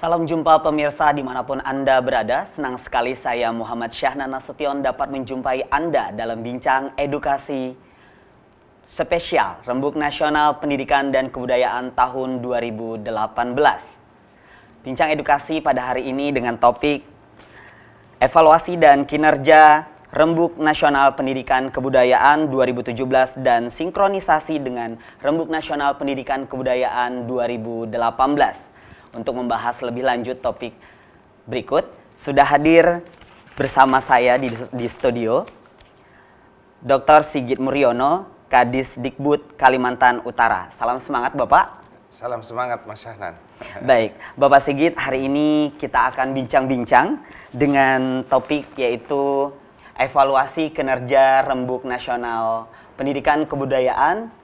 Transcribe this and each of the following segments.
Salam jumpa pemirsa dimanapun Anda berada. Senang sekali saya Muhammad Syahnan Nasution dapat menjumpai Anda dalam bincang edukasi spesial Rembuk Nasional Pendidikan dan Kebudayaan tahun 2018. Bincang edukasi pada hari ini dengan topik evaluasi dan kinerja Rembuk Nasional Pendidikan Kebudayaan 2017 dan sinkronisasi dengan Rembuk Nasional Pendidikan Kebudayaan 2018. Untuk membahas lebih lanjut topik berikut, sudah hadir bersama saya di studio Dr. Sigit Muryono, Kadis Dikbud Kalimantan Utara. Salam semangat Bapak. Salam semangat Mas Syahnan. Baik, Bapak Sigit, hari ini kita akan bincang-bincang dengan topik yaitu evaluasi kinerja Rembuk Nasional Pendidikan Kebudayaan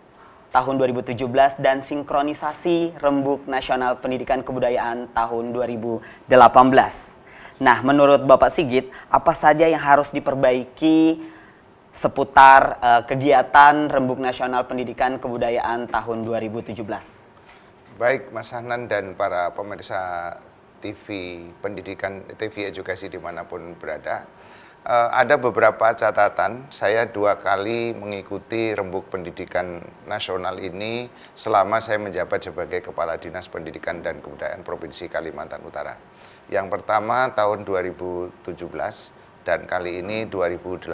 tahun 2017 dan sinkronisasi Rembuk Nasional Pendidikan Kebudayaan tahun 2018. Nah, menurut Bapak Sigit, apa saja yang harus diperbaiki seputar kegiatan Rembuk Nasional Pendidikan Kebudayaan tahun 2017? Baik Mas Syahnan dan para pemirsa TV Pendidikan, TV Edukasi dimanapun berada. Ada beberapa catatan. Saya 2 kali mengikuti Rembuk Pendidikan Nasional ini selama saya menjabat sebagai Kepala Dinas Pendidikan dan Kebudayaan Provinsi Kalimantan Utara. Yang pertama tahun 2017 dan kali ini 2018.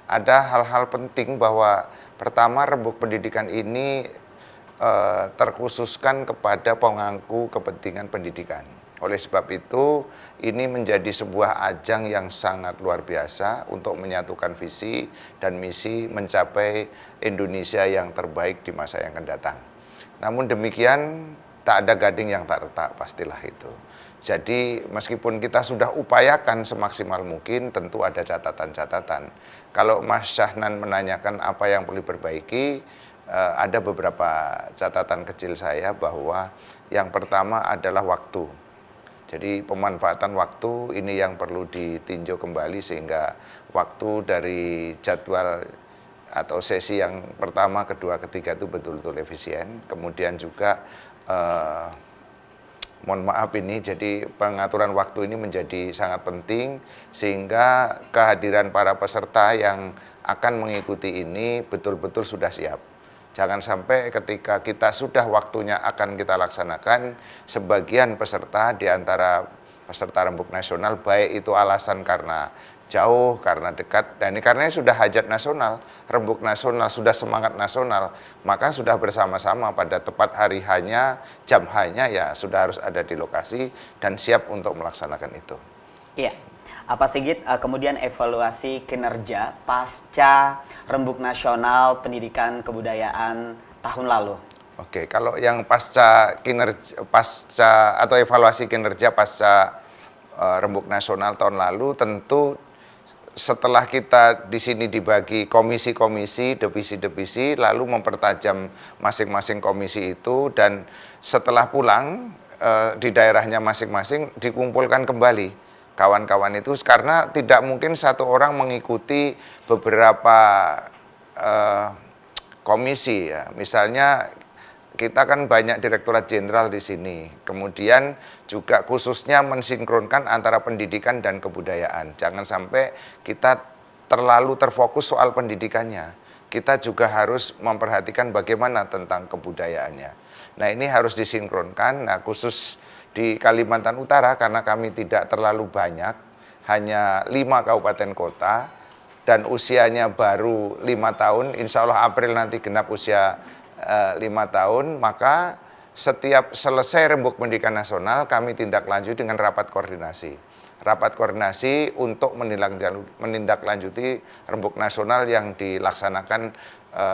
Ada hal-hal penting bahwa pertama Rembuk Pendidikan ini terkhususkan kepada pemangku kepentingan pendidikan. Oleh sebab itu, ini menjadi sebuah ajang yang sangat luar biasa untuk menyatukan visi dan misi mencapai Indonesia yang terbaik di masa yang akan datang. Namun demikian, tak ada gading yang tak retak, pastilah itu. Jadi, meskipun kita sudah upayakan semaksimal mungkin, tentu ada catatan-catatan. Kalau Mas Syahnan menanyakan apa yang perlu diperbaiki, ada beberapa catatan kecil saya bahwa yang pertama adalah waktu. Jadi pemanfaatan waktu ini yang perlu ditinjau kembali sehingga waktu dari jadwal atau sesi yang pertama, kedua, ketiga itu betul-betul efisien. Kemudian juga mohon maaf ini, jadi pengaturan waktu ini menjadi sangat penting sehingga kehadiran para peserta yang akan mengikuti ini betul-betul sudah siap. Jangan sampai ketika kita sudah waktunya akan kita laksanakan, sebagian peserta di antara peserta Rembuk Nasional, baik itu alasan karena jauh, karena dekat, dan ini karena sudah hajat nasional, Rembuk Nasional, sudah semangat nasional, maka sudah bersama-sama pada tepat hari hanya, jam hanya, ya sudah harus ada di lokasi dan siap untuk melaksanakan itu. Iya. Apa Sigit, kemudian evaluasi kinerja pasca Rembuk Nasional Pendidikan Kebudayaan tahun lalu? Oke, kalau yang pasca atau evaluasi kinerja pasca Rembuk Nasional tahun lalu, tentu setelah kita di sini dibagi komisi-komisi, divisi-divisi, lalu mempertajam masing-masing komisi itu, dan setelah pulang di daerahnya masing-masing dikumpulkan kembali kawan-kawan itu, karena tidak mungkin satu orang mengikuti beberapa komisi ya. Misalnya kita kan banyak direktorat jenderal di sini, kemudian juga khususnya mensinkronkan antara pendidikan dan kebudayaan. Jangan sampai kita terlalu terfokus soal pendidikannya. Kita juga harus memperhatikan bagaimana tentang kebudayaannya. Nah, ini harus disinkronkan. Nah, khusus di Kalimantan Utara, karena kami tidak terlalu banyak, hanya 5 kabupaten kota, dan usianya baru 5 tahun, insya Allah April nanti genap usia 5 tahun, maka setiap selesai Rembuk Pendidikan Nasional, kami tindak lanjut dengan rapat koordinasi. Rapat koordinasi untuk menindaklanjuti Rembuk Nasional yang dilaksanakan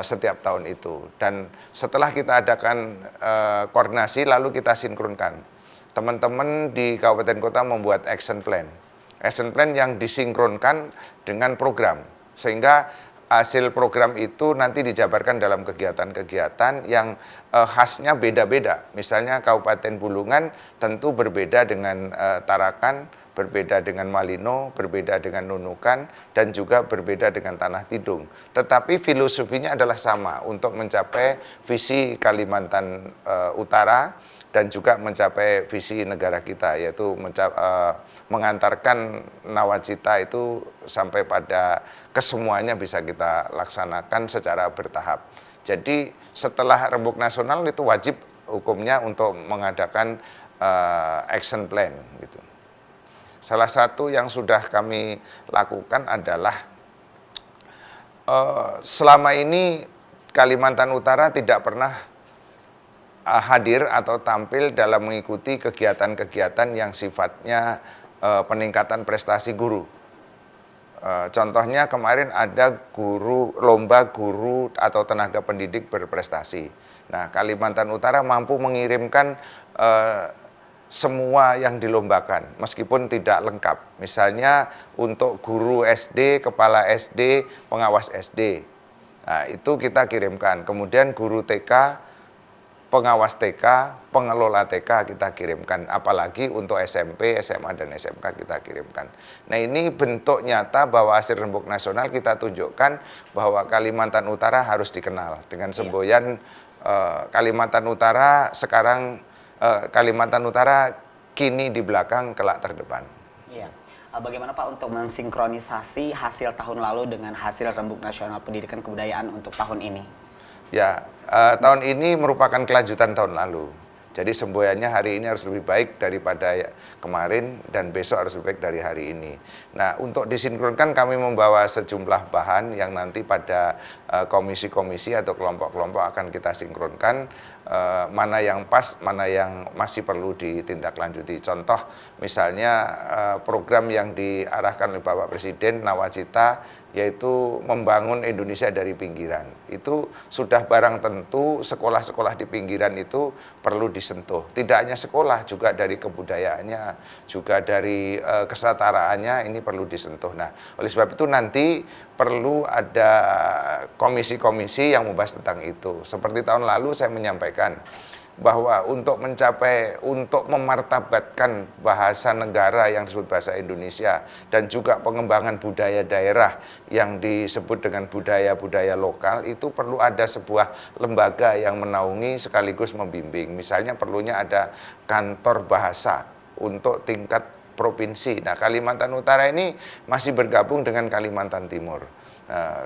setiap tahun itu. Dan setelah kita adakan koordinasi, lalu kita sinkronkan. Teman-teman di kabupaten kota membuat action plan yang disinkronkan dengan program, sehingga hasil program itu nanti dijabarkan dalam kegiatan-kegiatan yang khasnya beda-beda. Misalnya Kabupaten Bulungan tentu berbeda dengan Tarakan, berbeda dengan Malino, berbeda dengan Nunukan, dan juga berbeda dengan Tanah Tidung. Tetapi filosofinya adalah sama untuk mencapai visi Kalimantan Utara dan juga mencapai visi negara kita, yaitu mengantarkan nawacita itu sampai pada kesemuanya bisa kita laksanakan secara bertahap. Jadi setelah rembuk nasional itu wajib hukumnya untuk mengadakan action plan gitu. Salah satu yang sudah kami lakukan adalah selama ini Kalimantan Utara tidak pernah hadir atau tampil dalam mengikuti kegiatan-kegiatan yang sifatnya peningkatan prestasi guru. Contohnya kemarin ada lomba guru atau tenaga pendidik berprestasi. Nah, Kalimantan Utara mampu mengirimkan semua yang dilombakan, meskipun tidak lengkap. Misalnya untuk guru SD, kepala SD, pengawas SD. Nah, itu kita kirimkan. Kemudian guru TK, pengawas TK, pengelola TK kita kirimkan. Apalagi untuk SMP, SMA, dan SMK kita kirimkan. Nah, ini bentuk nyata bahwa hasil rembuk nasional kita tunjukkan bahwa Kalimantan Utara harus dikenal. Dengan semboyan Kalimantan Utara sekarang Kalimantan Utara kini di belakang, kelak terdepan. Iya. Bagaimana Pak untuk mensinkronisasi hasil tahun lalu dengan hasil rembuk nasional pendidikan kebudayaan untuk tahun ini? Ya, tahun ini merupakan kelanjutan tahun lalu. Jadi semboyannya hari ini harus lebih baik daripada kemarin dan besok harus lebih baik dari hari ini. Nah, untuk disinkronkan kami membawa sejumlah bahan yang nanti pada komisi-komisi atau kelompok-kelompok akan kita sinkronkan, mana yang pas, mana yang masih perlu ditindaklanjuti. Contoh misalnya program yang diarahkan oleh Bapak Presiden Nawacita, yaitu membangun Indonesia dari pinggiran. Itu sudah barang tentu sekolah-sekolah di pinggiran itu perlu disentuh. Tidak hanya sekolah, juga dari kebudayaannya, juga dari kesetaraannya ini perlu disentuh. Nah, oleh sebab itu nanti perlu ada komisi-komisi yang membahas tentang itu. Seperti tahun lalu saya menyampaikan bahwa untuk memartabatkan bahasa negara yang disebut bahasa Indonesia dan juga pengembangan budaya daerah yang disebut dengan budaya-budaya lokal, itu perlu ada sebuah lembaga yang menaungi sekaligus membimbing. Misalnya perlunya ada kantor bahasa untuk tingkat provinsi. Nah, Kalimantan Utara ini masih bergabung dengan Kalimantan Timur.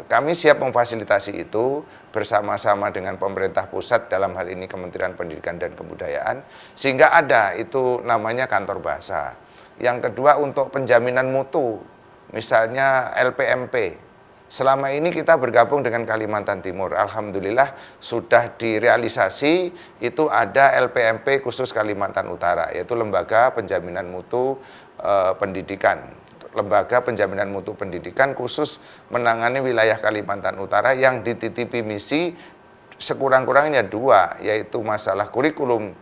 Kami siap memfasilitasi itu bersama-sama dengan pemerintah pusat, dalam hal ini Kementerian Pendidikan dan Kebudayaan, sehingga ada itu namanya kantor bahasa. Yang kedua, untuk penjaminan mutu, misalnya LPMP. Selama ini kita bergabung dengan Kalimantan Timur. Alhamdulillah sudah direalisasi, itu ada LPMP khusus Kalimantan Utara, yaitu Lembaga Penjaminan Mutu Pendidikan. Lembaga Penjaminan Mutu Pendidikan khusus menangani wilayah Kalimantan Utara yang dititipi misi sekurang-kurangnya 2, yaitu masalah kurikulum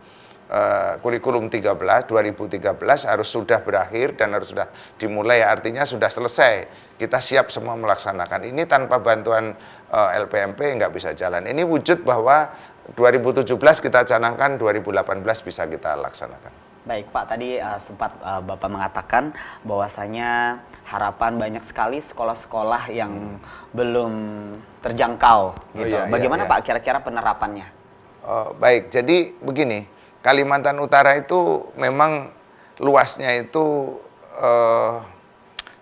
2013 harus sudah berakhir dan harus sudah dimulai, artinya sudah selesai. Kita siap semua melaksanakan. Ini tanpa bantuan LPMP nggak bisa jalan. Ini wujud bahwa 2017 kita canangkan, 2018 bisa kita laksanakan. Baik Pak, tadi sempat Bapak mengatakan bahwasanya harapan banyak sekali sekolah-sekolah yang belum terjangkau gitu. Bagaimana Pak kira-kira penerapannya? Baik, jadi begini, Kalimantan Utara itu memang luasnya itu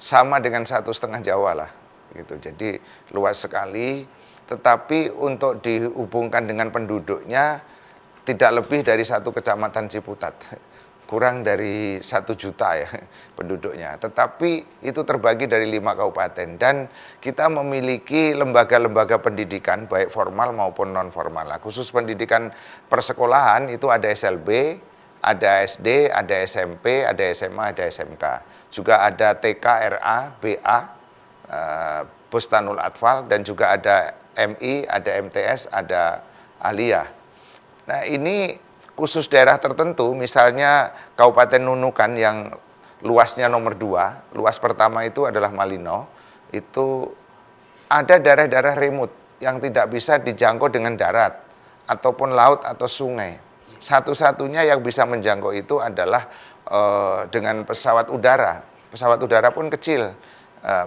sama dengan 1,5 Jawa lah gitu. Jadi luas sekali, tetapi untuk dihubungkan dengan penduduknya tidak lebih dari 1 kecamatan Ciputat. Kurang dari 1 juta ya penduduknya, tetapi itu terbagi dari 5 kabupaten dan kita memiliki lembaga-lembaga pendidikan baik formal maupun non formal. Khusus pendidikan persekolahan itu ada SLB, ada SD, ada SMP, ada SMA, ada SMK. Juga ada TK, RA, BA, Bustanul Atfal, dan juga ada MI, ada MTS, ada Aliyah. Nah, ini khusus daerah tertentu, misalnya Kabupaten Nunukan yang luasnya nomor 2, luas pertama itu adalah Malino, itu ada daerah-daerah remote yang tidak bisa dijangkau dengan darat, ataupun laut atau sungai. satu-satunya yang bisa menjangkau itu adalah dengan pesawat udara. Pesawat udara pun kecil,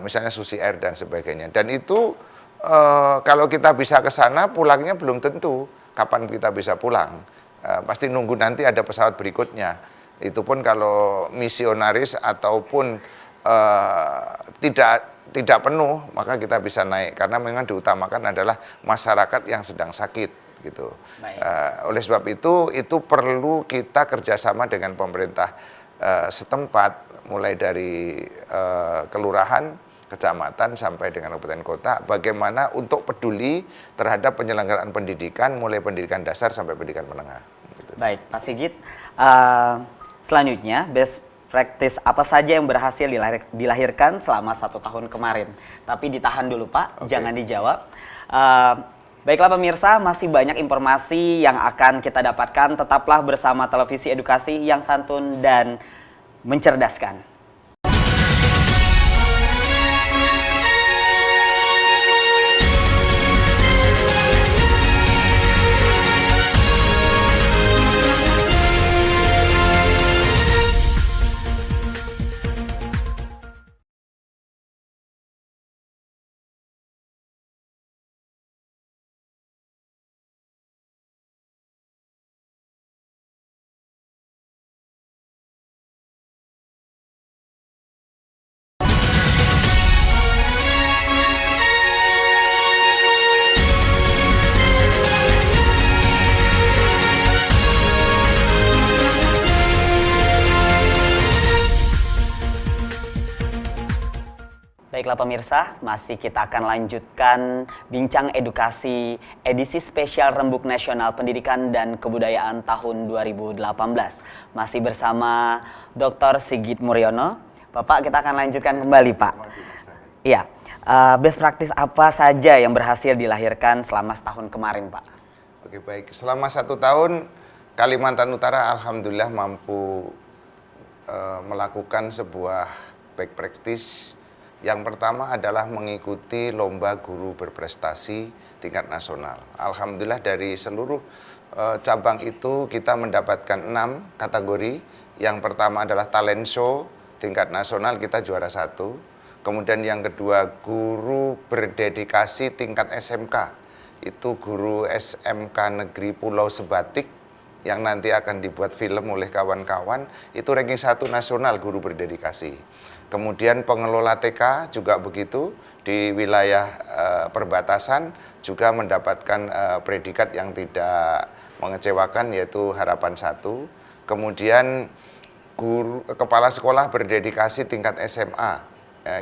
misalnya Susi Air dan sebagainya. Dan itu kalau kita bisa ke sana, pulangnya belum tentu kapan kita bisa pulang. Pasti nunggu nanti ada pesawat berikutnya. Itu pun kalau misionaris ataupun tidak penuh, maka kita bisa naik karena memang diutamakan adalah masyarakat yang sedang sakit gitu. Oleh sebab itu perlu kita kerjasama dengan pemerintah setempat, mulai dari kelurahan, kecamatan sampai dengan kabupaten kota, bagaimana untuk peduli terhadap penyelenggaraan pendidikan, mulai pendidikan dasar sampai pendidikan menengah. Gitu. Baik, Pak Sigit. Selanjutnya, best practice apa saja yang berhasil dilahirkan selama 1 tahun kemarin? Tapi ditahan dulu Pak, jangan dijawab. Baiklah pemirsa, masih banyak informasi yang akan kita dapatkan. Tetaplah bersama Televisi Edukasi yang santun dan mencerdaskan. Baiklah pemirsa, masih kita akan lanjutkan Bincang Edukasi edisi spesial Rembuk Nasional Pendidikan dan Kebudayaan tahun 2018. Masih bersama Dr. Sigit Muryono. Bapak, kita akan lanjutkan kembali Pak. Iya, best practice apa saja yang berhasil dilahirkan selama setahun kemarin Pak? Oke baik, selama 1 tahun Kalimantan Utara alhamdulillah mampu melakukan sebuah best practice. Yang pertama adalah mengikuti lomba guru berprestasi tingkat nasional. Alhamdulillah dari seluruh cabang itu kita mendapatkan 6 kategori. Yang pertama adalah talent show tingkat nasional, kita juara 1. Kemudian yang kedua guru berdedikasi tingkat SMK. Itu guru SMK Negeri Pulau Sebatik yang nanti akan dibuat film oleh kawan-kawan. Itu ranking 1 nasional guru berdedikasi. Kemudian pengelola TK juga begitu, di wilayah perbatasan juga mendapatkan predikat yang tidak mengecewakan, yaitu harapan 1. Kemudian guru kepala sekolah berdedikasi tingkat SMA,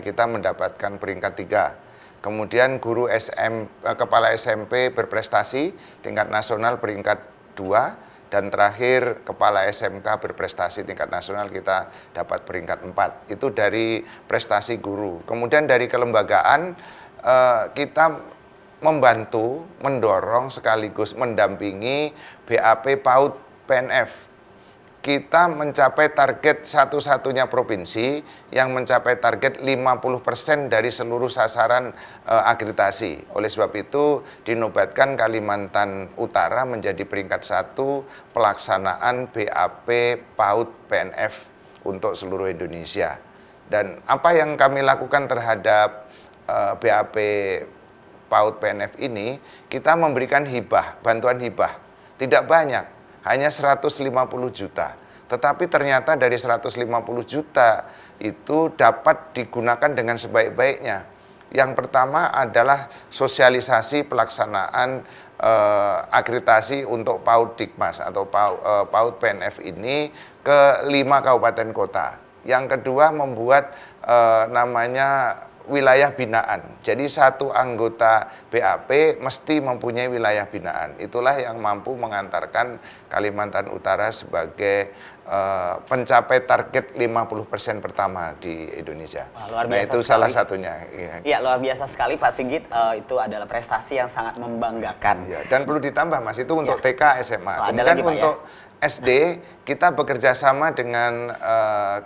kita mendapatkan peringkat 3. Kemudian guru kepala SMP berprestasi tingkat nasional peringkat 2. Dan terakhir kepala SMK berprestasi tingkat nasional kita dapat peringkat 4. Itu dari prestasi guru. Kemudian dari kelembagaan kita membantu, mendorong sekaligus mendampingi BAP PAUD PNF. Kita mencapai target satu-satunya provinsi yang mencapai target 50% dari seluruh sasaran akreditasi. Oleh sebab itu dinobatkan Kalimantan Utara menjadi peringkat 1 pelaksanaan BAP PAUD PNF untuk seluruh Indonesia. Dan apa yang kami lakukan terhadap BAP PAUD PNF ini, kita memberikan hibah, bantuan hibah. Tidak banyak. Hanya 150 juta. Tetapi ternyata dari 150 juta itu dapat digunakan dengan sebaik-baiknya. Yang pertama adalah sosialisasi pelaksanaan akreditasi untuk PAUD Dikmas atau PAUD PNF ini ke 5 kabupaten kota. Yang kedua membuat namanya wilayah binaan. Jadi satu anggota BAP mesti mempunyai wilayah binaan. Itulah yang mampu mengantarkan Kalimantan Utara sebagai pencapai target 50% pertama di Indonesia. Wah, nah itu sekali. Salah satunya. Iya, luar biasa sekali Pak Sigit. Itu adalah prestasi yang sangat membanggakan. Ya, dan perlu ditambah Mas, itu untuk TK, SMA. Kemudian lagi, untuk SD, kita bekerja sama dengan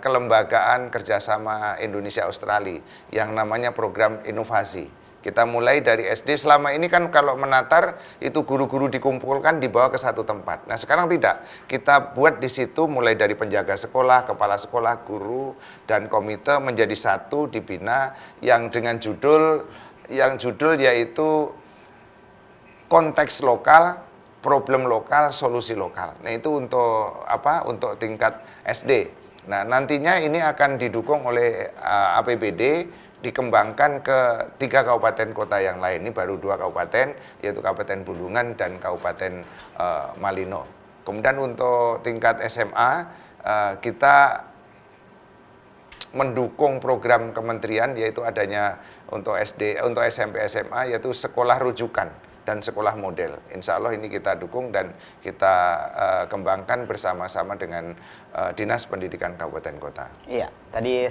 kelembagaan kerjasama Indonesia Australia yang namanya program inovasi. Kita mulai dari SD. Selama ini kan kalau menatar itu guru-guru dikumpulkan dibawa ke satu tempat. Nah sekarang tidak. Kita buat di situ mulai dari penjaga sekolah, kepala sekolah, guru, dan komite menjadi satu dibina yang dengan judul yaitu konteks lokal, problem lokal, solusi lokal. Nah itu untuk apa? Untuk tingkat SD. Nah nantinya ini akan didukung oleh APBD, dikembangkan ke 3 kabupaten kota yang lain. Ini baru 2 kabupaten, yaitu Kabupaten Bulungan dan Kabupaten Malino. Kemudian untuk tingkat SMA, kita mendukung program kementerian, yaitu adanya untuk untuk SMP SMA, yaitu sekolah rujukan dan sekolah model. Insya Allah ini kita dukung dan kita kembangkan bersama-sama dengan Dinas Pendidikan Kabupaten Kota. Iya, tadi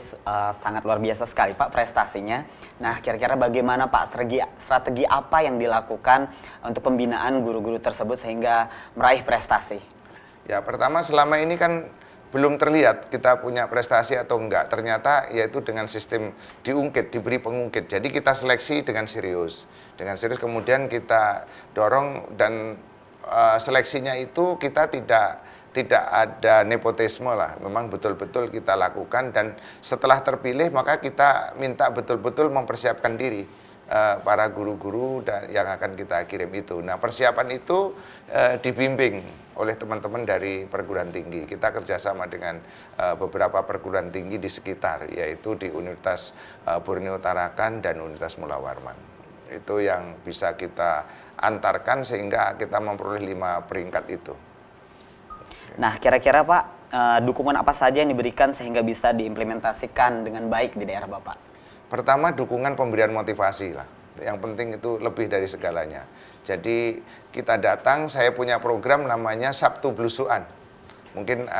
sangat luar biasa sekali Pak prestasinya. Nah, kira-kira bagaimana Pak strategi apa yang dilakukan untuk pembinaan guru-guru tersebut sehingga meraih prestasi? Ya, pertama selama ini kan belum terlihat kita punya prestasi atau enggak. Ternyata yaitu dengan sistem diungkit, diberi pengungkit. Jadi kita seleksi dengan serius. Dengan serius kemudian kita dorong dan seleksinya itu kita tidak ada nepotisme lah. Memang betul-betul kita lakukan dan setelah terpilih maka kita minta betul-betul mempersiapkan diri para guru-guru dan yang akan kita kirim itu. Nah, persiapan itu dibimbing oleh teman-teman dari perguruan tinggi. Kita kerjasama dengan beberapa perguruan tinggi di sekitar, yaitu di Universitas Borneo Tarakan dan Universitas Mula Warman. Itu yang bisa kita antarkan sehingga kita memperoleh 5 peringkat itu. Nah, kira-kira Pak, dukungan apa saja yang diberikan sehingga bisa diimplementasikan dengan baik di daerah Bapak? Pertama, dukungan pemberian motivasi lah. Yang penting itu lebih dari segalanya. Jadi kita datang, saya punya program namanya Sabtu Blusukan. Mungkin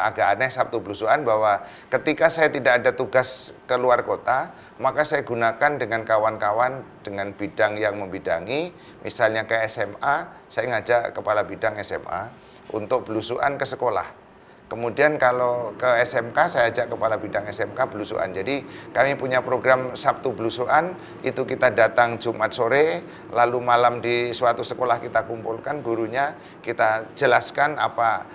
agak aneh Sabtu Blusukan bahwa ketika saya tidak ada tugas ke luar kota, maka saya gunakan dengan kawan-kawan dengan bidang yang membidangi, misalnya ke SMA, saya ngajak kepala bidang SMA untuk belusukan ke sekolah. Kemudian kalau ke SMK, saya ajak kepala bidang SMK belusukan. Jadi kami punya program Sabtu Belusukan, itu kita datang Jumat sore, lalu malam di suatu sekolah kita kumpulkan gurunya, kita jelaskan apa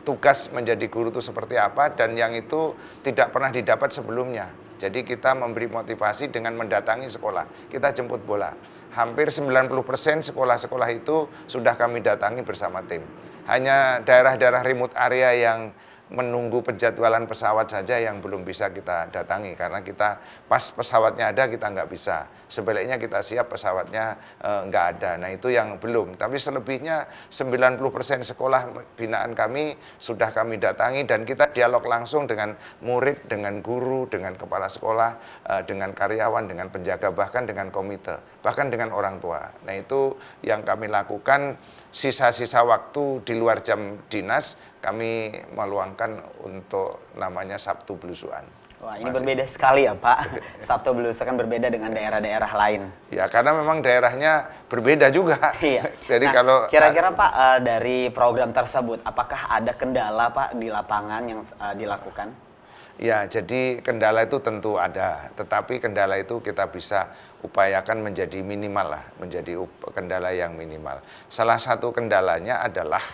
tugas menjadi guru itu seperti apa, dan yang itu tidak pernah didapat sebelumnya. Jadi kita memberi motivasi dengan mendatangi sekolah, kita jemput bola. Hampir 90% sekolah-sekolah itu sudah kami datangi bersama tim. Hanya daerah-daerah remote area yang menunggu penjadwalan pesawat saja yang belum bisa kita datangi, karena kita pas pesawatnya ada kita nggak bisa, sebaliknya kita siap pesawatnya nggak ada. Nah itu yang belum, tapi selebihnya 90% sekolah binaan kami sudah kami datangi dan kita dialog langsung dengan murid, dengan guru, dengan kepala sekolah, dengan karyawan, dengan penjaga, bahkan dengan komite, bahkan dengan orang tua. Nah itu yang kami lakukan. Sisa-sisa waktu di luar jam dinas kami meluangkan untuk namanya Sabtu Belusukan. Wah, ini berbeda sekali ya Pak. Sabtu Belusukan berbeda dengan daerah-daerah lain. Ya, karena memang daerahnya berbeda juga. Iya. Jadi nah, kalau kira-kira Pak, dari program tersebut apakah ada kendala Pak di lapangan yang dilakukan? Ya, jadi kendala itu tentu ada, tetapi kendala itu kita bisa upayakan menjadi minimal lah, menjadi kendala yang minimal. Salah satu kendalanya adalah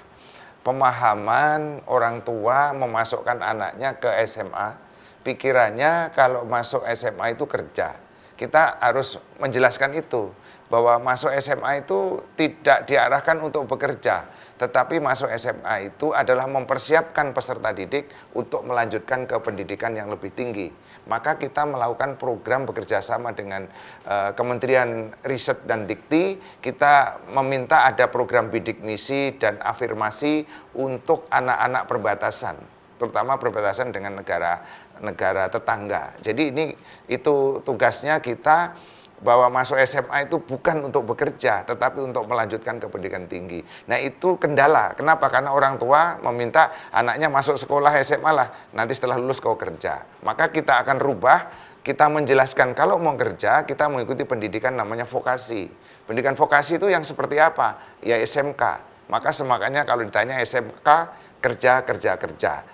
pemahaman orang tua memasukkan anaknya ke SMA, pikirannya kalau masuk SMA itu kerja. Kita harus menjelaskan itu, bahwa masuk SMA itu tidak diarahkan untuk bekerja, tetapi masuk SMA itu adalah mempersiapkan peserta didik untuk melanjutkan ke pendidikan yang lebih tinggi. Maka kita melakukan program bekerjasama dengan Kementerian Riset dan Dikti. Kita meminta ada program bidik misi dan afirmasi untuk anak-anak perbatasan, terutama perbatasan dengan negara tetangga. Jadi itu tugasnya kita, bahwa masuk SMA itu bukan untuk bekerja, tetapi untuk melanjutkan ke pendidikan tinggi. Nah itu kendala. Kenapa? Karena orang tua meminta anaknya masuk sekolah SMA lah, nanti setelah lulus kau kerja. Maka kita akan rubah, kita menjelaskan kalau mau kerja, kita mengikuti pendidikan namanya vokasi. Pendidikan vokasi itu yang seperti apa? Ya SMK. Maka semakanya kalau ditanya SMK, kerja.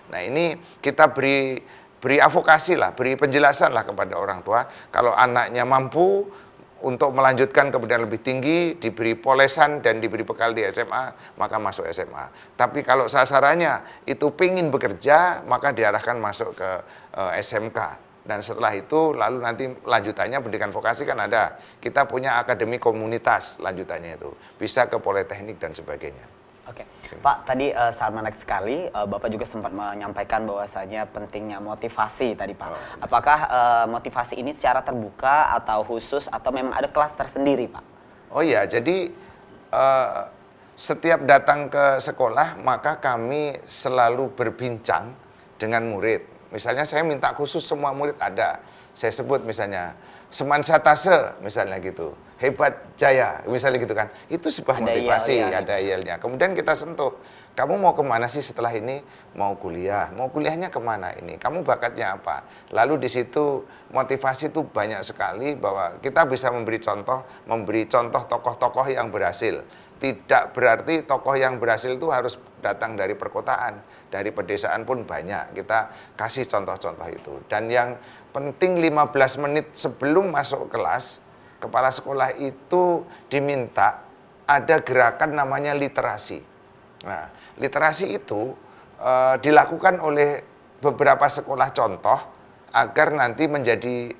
Nah ini kita beri beri advokasi lah, beri penjelasan lah kepada orang tua. Kalau anaknya mampu untuk melanjutkan ke pendidikan lebih tinggi, diberi polesan dan diberi bekal di SMA, maka masuk SMA. Tapi kalau sasarannya itu pingin bekerja, maka diarahkan masuk ke SMK. Dan setelah itu lalu nanti lanjutannya pendidikan vokasi kan ada. Kita punya akademi komunitas lanjutannya itu. Bisa ke politeknik dan sebagainya. Oke, Pak, tadi sangat menarik sekali. Bapak juga sempat menyampaikan bahwasanya pentingnya motivasi tadi, Pak. Apakah motivasi ini secara terbuka atau khusus atau memang ada kelas tersendiri, Pak? Oh iya, jadi setiap datang ke sekolah maka kami selalu berbincang dengan murid. Misalnya saya minta khusus semua murid ada. Saya sebut misalnya Semansatase misalnya gitu. Hebat Jaya misalnya gitu kan. Itu sebuah motivasi, ada yelnya. Kemudian kita sentuh. Kamu mau kemana sih setelah ini? Mau kuliah. Mau kuliahnya kemana ini? Kamu bakatnya apa? Lalu di situ motivasi itu banyak sekali bahwa kita bisa memberi contoh tokoh-tokoh yang berhasil. Tidak berarti tokoh yang berhasil itu harus datang dari perkotaan, dari pedesaan pun banyak. Kita kasih contoh-contoh itu. Dan yang penting 15 menit sebelum masuk kelas, kepala sekolah itu diminta ada gerakan namanya literasi. Nah, literasi itu dilakukan oleh beberapa sekolah contoh agar nanti menjadi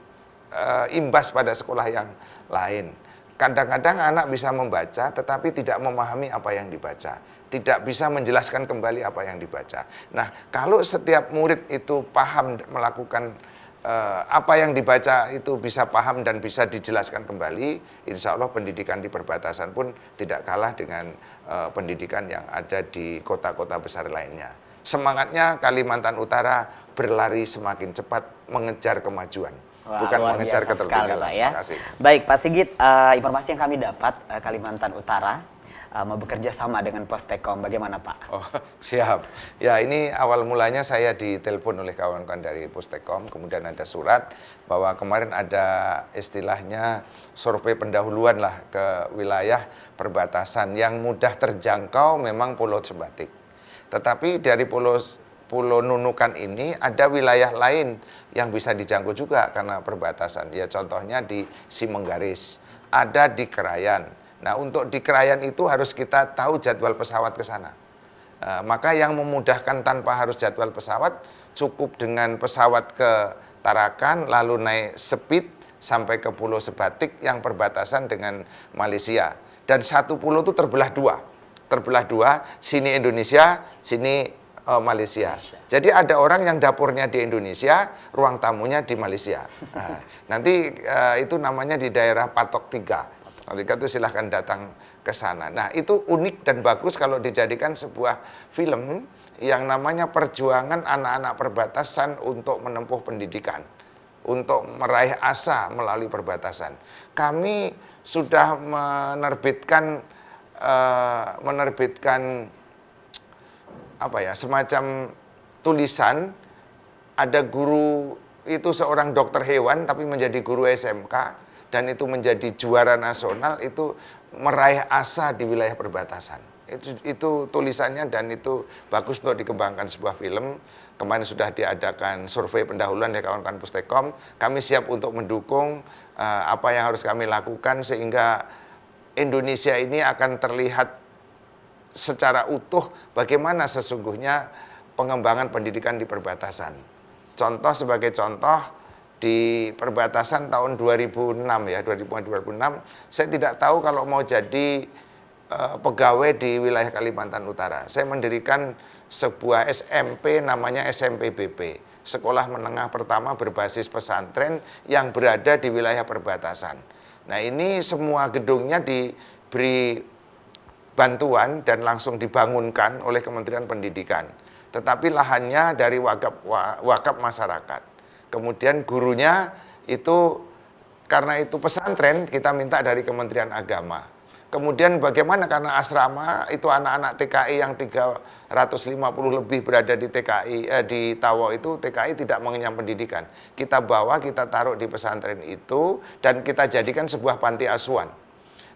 imbas pada sekolah yang lain. Kadang-kadang anak bisa membaca tetapi tidak memahami apa yang dibaca. Tidak bisa menjelaskan kembali apa yang dibaca. Nah, kalau setiap murid itu paham melakukan apa yang dibaca itu bisa paham dan bisa dijelaskan kembali, insya Allah pendidikan di perbatasan pun tidak kalah dengan pendidikan yang ada di kota-kota besar lainnya. Semangatnya Kalimantan Utara berlari semakin cepat mengejar kemajuan. Wah, bukan mengejar ketertinggalan. Ya. Baik, Pak Sigit, informasi yang kami dapat Kalimantan Utara mau bekerja sama dengan Postekom, bagaimana Pak? Oh, siap. Ya, ini awal mulanya saya ditelepon oleh kawan-kawan dari Postekom, kemudian ada surat bahwa kemarin ada istilahnya survei pendahuluan lah ke wilayah perbatasan yang mudah terjangkau memang Pulau Sebatik. Tetapi dari Pulau Nunukan ini ada wilayah lain yang bisa dijangkau juga karena perbatasan. Ya contohnya di Simenggaris, ada di Krayan. Nah untuk di Krayan itu harus kita tahu jadwal pesawat ke sana. Maka yang memudahkan tanpa harus jadwal pesawat, cukup dengan pesawat ke Tarakan lalu naik speed sampai ke Pulau Sebatik yang perbatasan dengan Malaysia. Dan satu pulau itu terbelah dua, sini Indonesia, sini Malaysia. Jadi ada orang yang dapurnya di Indonesia, ruang tamunya di Malaysia. Nah, nanti itu namanya di daerah Patok 3. Patok 3 itu silahkan datang ke sana. Nah itu unik dan bagus kalau dijadikan sebuah film yang namanya perjuangan anak-anak perbatasan untuk menempuh pendidikan, untuk meraih asa melalui perbatasan. Kami sudah menerbitkan semacam tulisan. Ada guru itu seorang dokter hewan tapi menjadi guru SMK dan itu menjadi juara nasional, itu meraih asa di wilayah perbatasan. Itu tulisannya dan itu bagus untuk dikembangkan sebuah film. Kemarin sudah diadakan survei pendahuluan dari kawan-kawan Postekom. Kami siap untuk mendukung apa yang harus kami lakukan sehingga Indonesia ini akan terlihat secara utuh bagaimana sesungguhnya pengembangan pendidikan di perbatasan. Contoh sebagai contoh, di perbatasan tahun 2006 ya, 2006, saya tidak tahu kalau mau jadi pegawai di wilayah Kalimantan Utara. Saya mendirikan sebuah SMP namanya SMPBP, Sekolah Menengah Pertama Berbasis Pesantren yang berada di wilayah perbatasan. Nah ini semua gedungnya diberi bantuan dan langsung dibangunkan oleh Kementerian Pendidikan. Tetapi lahannya dari wakaf masyarakat. Kemudian gurunya itu karena itu pesantren kita minta dari Kementerian Agama. Kemudian bagaimana karena asrama itu anak-anak TKI yang 350 lebih berada di TKI di Tawo itu TKI tidak mengenyam pendidikan. Kita bawa, kita taruh di pesantren itu dan kita jadikan sebuah panti asuhan.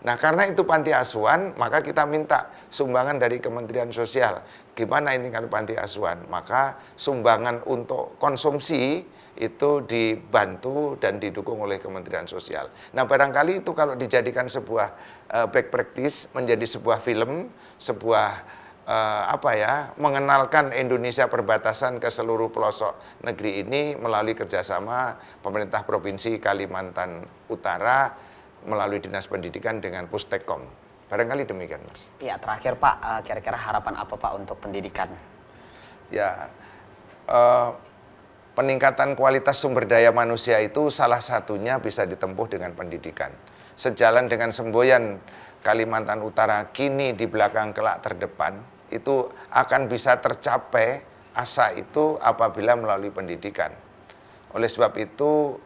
Nah, karena itu panti asuhan, maka kita minta sumbangan dari Kementerian Sosial. Gimana ini kalau panti asuhan? Maka sumbangan untuk konsumsi itu dibantu dan didukung oleh Kementerian Sosial. Nah, barangkali itu kalau dijadikan sebuah best practice, menjadi sebuah film, sebuah mengenalkan Indonesia perbatasan ke seluruh pelosok negeri ini melalui kerjasama pemerintah Provinsi Kalimantan Utara melalui Dinas Pendidikan dengan Pustekom. Barangkali demikian, Mas. Ya, terakhir Pak, kira-kira harapan apa Pak untuk pendidikan? Ya, peningkatan kualitas sumber daya manusia itu salah satunya bisa ditempuh dengan pendidikan. Sejalan dengan semboyan Kalimantan Utara kini di belakang kelak terdepan, itu akan bisa tercapai asa itu apabila melalui pendidikan. Oleh sebab itu,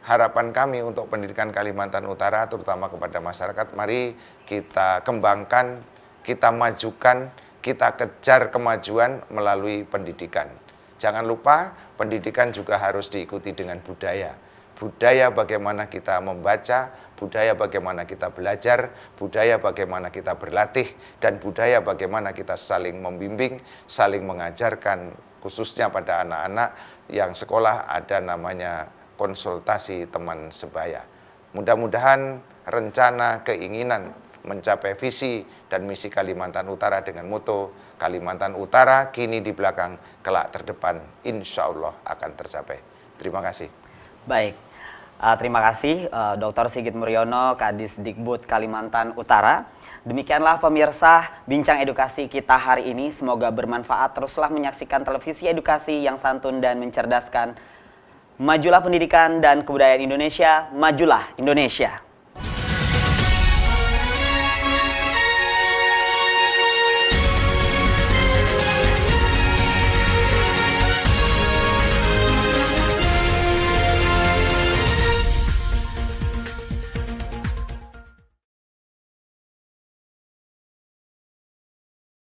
harapan kami untuk pendidikan Kalimantan Utara, terutama kepada masyarakat, mari kita kembangkan, kita majukan, kita kejar kemajuan melalui pendidikan. Jangan lupa, pendidikan juga harus diikuti dengan budaya. Budaya bagaimana kita membaca, budaya bagaimana kita belajar, budaya bagaimana kita berlatih, dan budaya bagaimana kita saling membimbing, saling mengajarkan, khususnya pada anak-anak yang sekolah ada namanya konsultasi teman sebaya. Mudah-mudahan rencana, keinginan mencapai visi dan misi Kalimantan Utara dengan moto Kalimantan Utara kini di belakang, kelak terdepan, insya Allah akan tercapai. Terima kasih. Baik, terima kasih Dr. Sigit Muryono, Kadisdikbud Kalimantan Utara. Demikianlah pemirsa bincang edukasi kita hari ini. Semoga bermanfaat. Teruslah menyaksikan televisi edukasi yang santun dan mencerdaskan. Majulah pendidikan dan kebudayaan Indonesia, majulah Indonesia.